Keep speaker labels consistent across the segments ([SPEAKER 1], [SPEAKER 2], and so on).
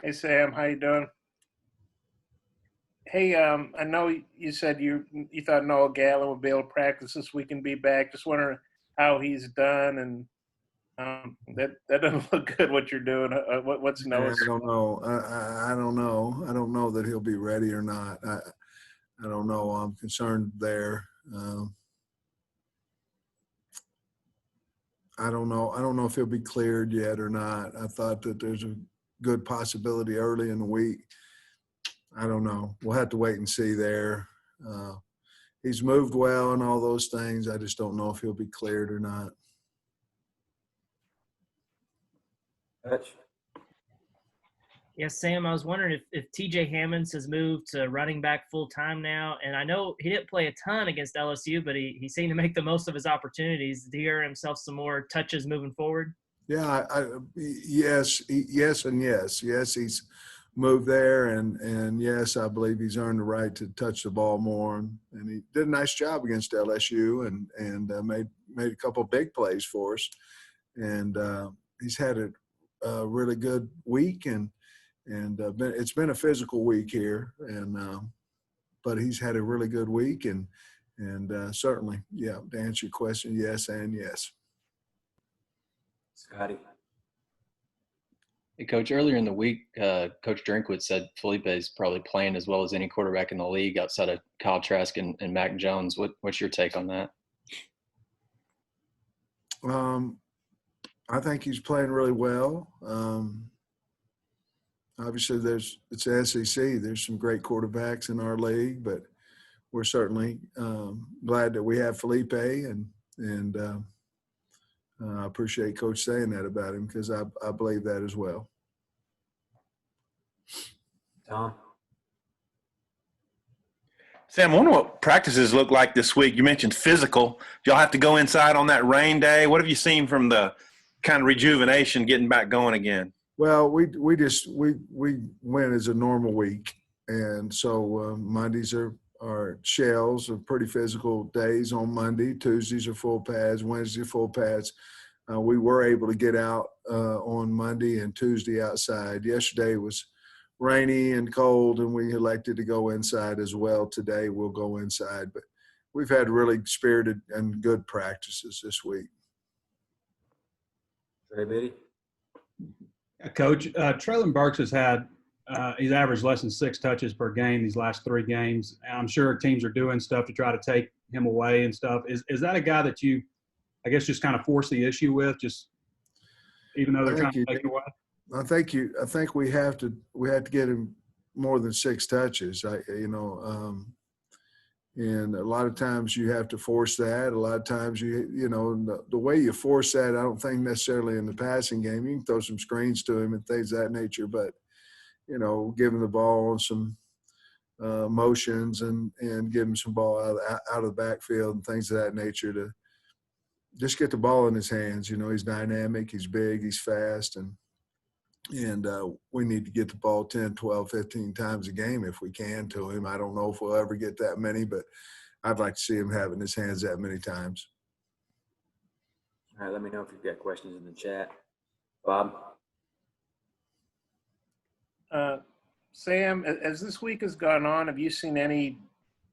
[SPEAKER 1] Hey Sam, how you doing? Hey, I know you said you thought Noah Gallen would be able to practice this week and be back. Just wondering how he's done, and that doesn't look good. What you're doing? What's
[SPEAKER 2] Yeah,
[SPEAKER 1] Noah's?
[SPEAKER 2] I don't know. I don't know. I don't know that he'll be ready or not. I don't know. I'm concerned there. I don't know. I don't know if he'll be cleared yet or not. I thought that there's a good possibility early in the week. I don't know. We'll have to wait and see there. Uh, he's moved well and all those things. I just don't know if he'll be cleared or not.
[SPEAKER 3] Hutch.
[SPEAKER 4] Yes, Sam, I was wondering if TJ Hammons has moved to running back full time now. And I know he didn't play a ton against LSU, but he seemed to make the most of his opportunities. Did he hear himself some more touches moving forward?
[SPEAKER 2] Yeah, yes, yes, and yes. Yes, he's moved there, and yes, I believe he's earned the right to touch the ball more. And he did a nice job against LSU, and made a couple of big plays for us. And he's had a really good week, and it's been a physical week here, but he's had a really good week, and certainly, yeah. To answer your question, yes and yes.
[SPEAKER 3] Scotty.
[SPEAKER 5] Hey, Coach, earlier in the week, Coach Drinkwitz said Feleipe is probably playing as well as any quarterback in the league outside of Kyle Trask and Mac Jones. What's your take on that?
[SPEAKER 2] I think he's playing really well. Obviously, it's the SEC. There's some great quarterbacks in our league, but we're certainly glad that we have Feleipe, and I appreciate Coach saying that about him, because I believe that as well.
[SPEAKER 3] Tom.
[SPEAKER 6] Sam, I wonder what practices look like this week. You mentioned physical. Do y'all have to go inside on that rain day? What have you seen from the kind of rejuvenation getting back going again?
[SPEAKER 2] Well, we went as a normal week, and so Mondays are shells of pretty physical days on Monday. Tuesdays are full pads. Wednesday full pads. We were able to get out on Monday and Tuesday outside. Yesterday was rainy and cold, and we elected to go inside as well. Today we'll go inside, but we've had really spirited and good practices this week.
[SPEAKER 3] Trey Biddy.
[SPEAKER 7] Coach, Traylon Burks has had he's averaged less than 6 touches per game these last 3 games. I'm sure teams are doing stuff to try to take him away and stuff. Is that a guy that you, I guess, just kind of force the issue with, just even though they're trying to take it away?
[SPEAKER 2] I think we have to get him more than 6 touches. And a lot of times you have to force that. A lot of times the way you force that, I don't think necessarily in the passing game. You can throw some screens to him and things of that nature, but give him the ball and some motions and give him some ball out of the backfield and things of that nature to just get the ball in his hands. He's dynamic, he's big, he's fast, and we need to get the ball 10, 12, 15 times a game if we can to him. I don't know if we'll ever get that many, but I'd like to see him having his hands that many times.
[SPEAKER 3] All right, let me know if you've got questions in the chat. Bob.
[SPEAKER 1] Sam, as this week has gone on, have you seen any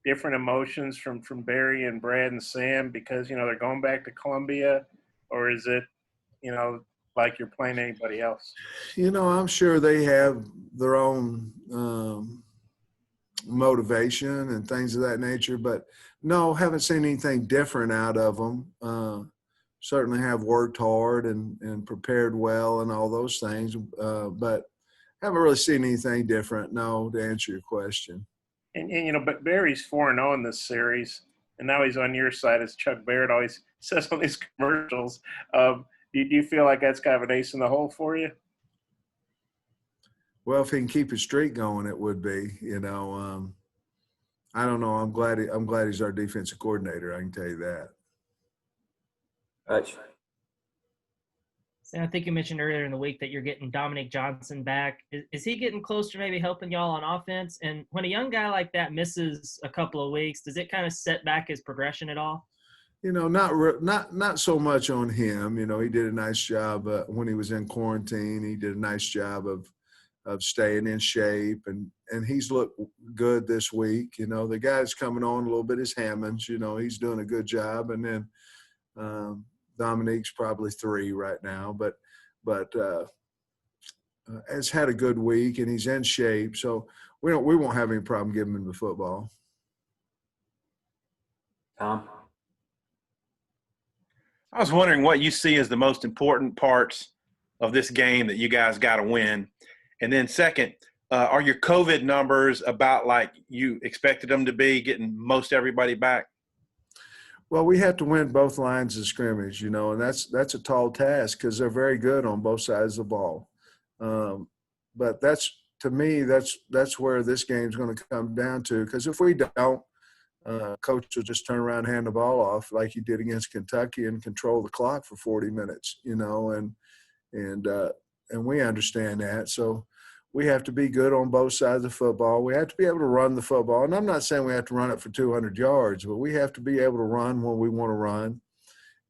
[SPEAKER 1] different emotions from Barry and Brad and Sam because they're going back to Columbia, or is it like you're playing anybody else?
[SPEAKER 2] I'm sure they have their own motivation and things of that nature, but no, haven't seen anything different out of them. Certainly have worked hard and prepared well and all those things, but haven't really seen anything different, no, to answer your question.
[SPEAKER 1] And but Barry's 4-0 in this series, and now he's on your side, as Chuck Barrett always says on these commercials. Do you feel like that's kind of an ace in the hole for you?
[SPEAKER 2] Well, if he can keep his streak going, it would be. I don't know. I'm glad he's our defensive coordinator. I can tell you that.
[SPEAKER 3] Hutch.
[SPEAKER 4] Sam, I think you mentioned earlier in the week that you're getting Dominique Johnson back. Is he getting close to maybe helping y'all on offense? And when a young guy like that misses a couple of weeks, does it kind of set back his progression at all?
[SPEAKER 2] Not so much on him. He did a nice job when he was in quarantine. He did a nice job of of staying in shape, and he's looked good this week. You know, the guy's coming on a little bit is Hammons. You know, he's doing a good job, and then Dominique's probably 3 right now, but has had a good week and he's in shape, so we won't have any problem giving him the football.
[SPEAKER 3] Tom?
[SPEAKER 6] I was wondering what you see as the most important parts of this game that you guys got to win. And then second, are your COVID numbers about like you expected them to be, getting most everybody back?
[SPEAKER 2] Well, we have to win both lines of scrimmage, you know, and that's a tall task because they're very good on both sides of the ball. But to me, that's where this game's going to come down to, because if we don't, coach will just turn around and hand the ball off like he did against Kentucky and control the clock for 40 minutes, you know, and we understand that. So we have to be good on both sides of football. We have to be able to run the football. And I'm not saying we have to run it for 200 yards, but we have to be able to run when we want to run.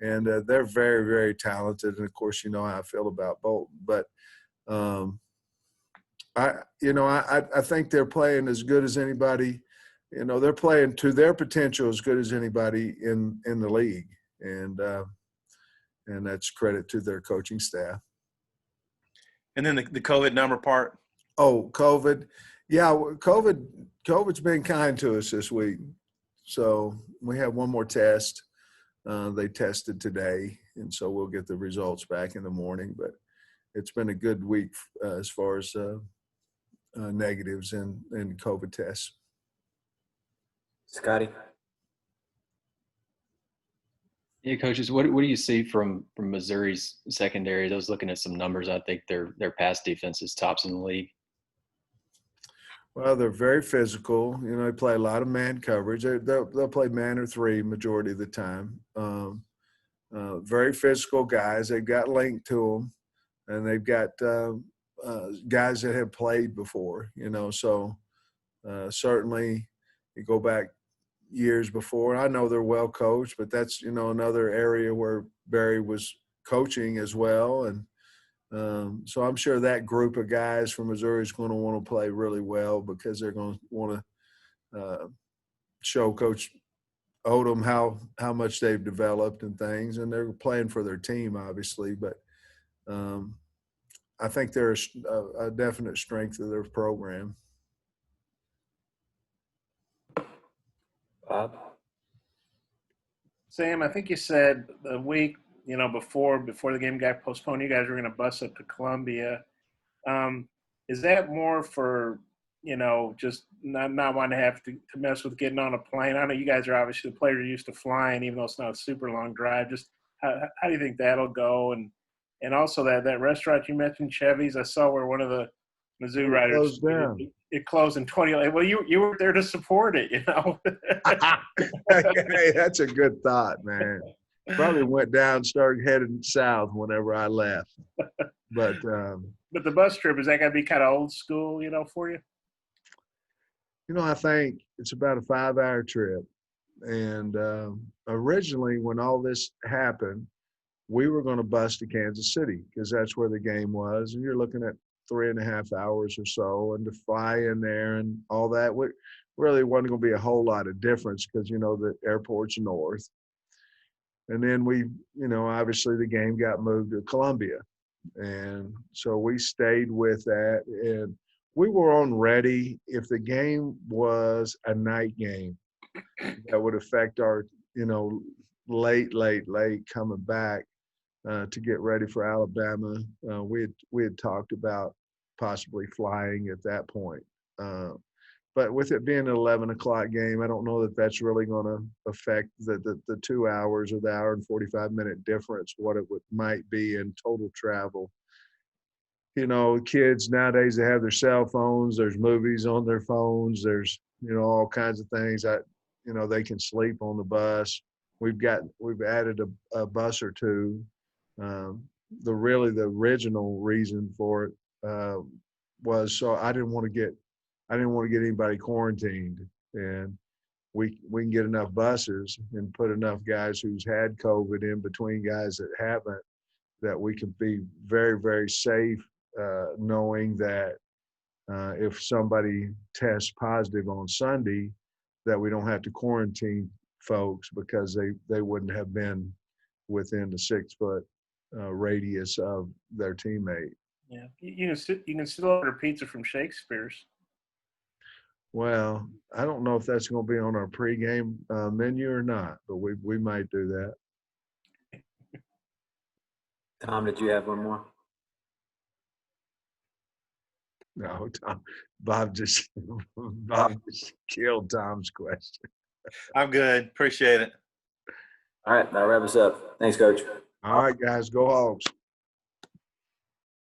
[SPEAKER 2] And they're very, very talented. And, of course, you know how I feel about Bolton. But, I think they're playing as good as anybody. You know, they're playing to their potential as good as anybody in the league. And that's credit to their coaching staff.
[SPEAKER 6] And then the COVID number part?
[SPEAKER 2] Oh, COVID. Yeah, COVID's been kind to us this week. So we have one more test. They tested today, and so we'll get the results back in the morning. But it's been a good week as far as negatives and COVID tests.
[SPEAKER 3] Scotty?
[SPEAKER 5] Yeah, coaches, what do you see from Missouri's secondary? Those looking at some numbers, I think their pass defense is tops in the league.
[SPEAKER 2] Well, they're very physical. You know, they play a lot of man coverage. They'll play man or 3 majority of the time. Very physical guys. They've got length to them, and they've got guys that have played before. You know, so certainly you go back years before. I know they're well coached, but that's, you know, another area where Barry was coaching as well. And so I'm sure that group of guys from Missouri is going to want to play really well, because they're going to want to show Coach Odom how much they've developed and things, and they're playing for their team, obviously. But I think there's a definite strength of their program.
[SPEAKER 3] Bob?
[SPEAKER 1] Sam, I think you said the week, you know, before the game got postponed, you guys were going to bus up to Columbia. Is that more for, you know, just not wanting to have to mess with getting on a plane? I know you guys are obviously the players are used to flying, even though it's not a super long drive. Just how do you think that'll go? And also that restaurant you mentioned, Chevy's, I saw where one of the Mizzou writers it closed in 2011. Well, you were there to support it, you know.
[SPEAKER 2] Hey, that's a good thought, man. Probably went down, started heading south whenever I left. But
[SPEAKER 1] the bus trip, is that going to be kind of old school, you know, for you?
[SPEAKER 2] You know, I think it's about a 5-hour trip. And originally, when all this happened, we were going to bus to Kansas City because that's where the game was. And you're looking at 3.5 hours or so, and to fly in there and all that, really wasn't going to be a whole lot of difference because, you know, the airport's north. And then we, you know, obviously the game got moved to Columbia. And so we stayed with that. And we were on ready if the game was a night game that would affect our, you know, late coming back to get ready for Alabama. We had talked about possibly flying at that point. But with it being an 11 o'clock game, I don't know that that's really going to affect the 2 hours or the hour and 45-minute difference, what it might be in total travel. You know, kids nowadays, they have their cell phones. There's movies on their phones. There's, you know, all kinds of things that, you know, they can sleep on the bus. We've added a bus or 2. The original reason for it was so I didn't want to get anybody quarantined, and we can get enough buses and put enough guys who's had COVID in between guys that haven't, that we can be very, very safe, knowing that if somebody tests positive on Sunday, that we don't have to quarantine folks because they wouldn't have been within the 6-foot radius of their teammate.
[SPEAKER 1] Yeah, you can still order pizza from Shakespeare's.
[SPEAKER 2] Well, I don't know if that's going to be on our pregame menu or not, but we might do that.
[SPEAKER 3] Tom, did you have one more?
[SPEAKER 2] No, Tom, Bob just killed Tom's question.
[SPEAKER 6] I'm good. Appreciate it.
[SPEAKER 3] All right, that'll wrap us up. Thanks, Coach.
[SPEAKER 2] All right, guys, go Hogs.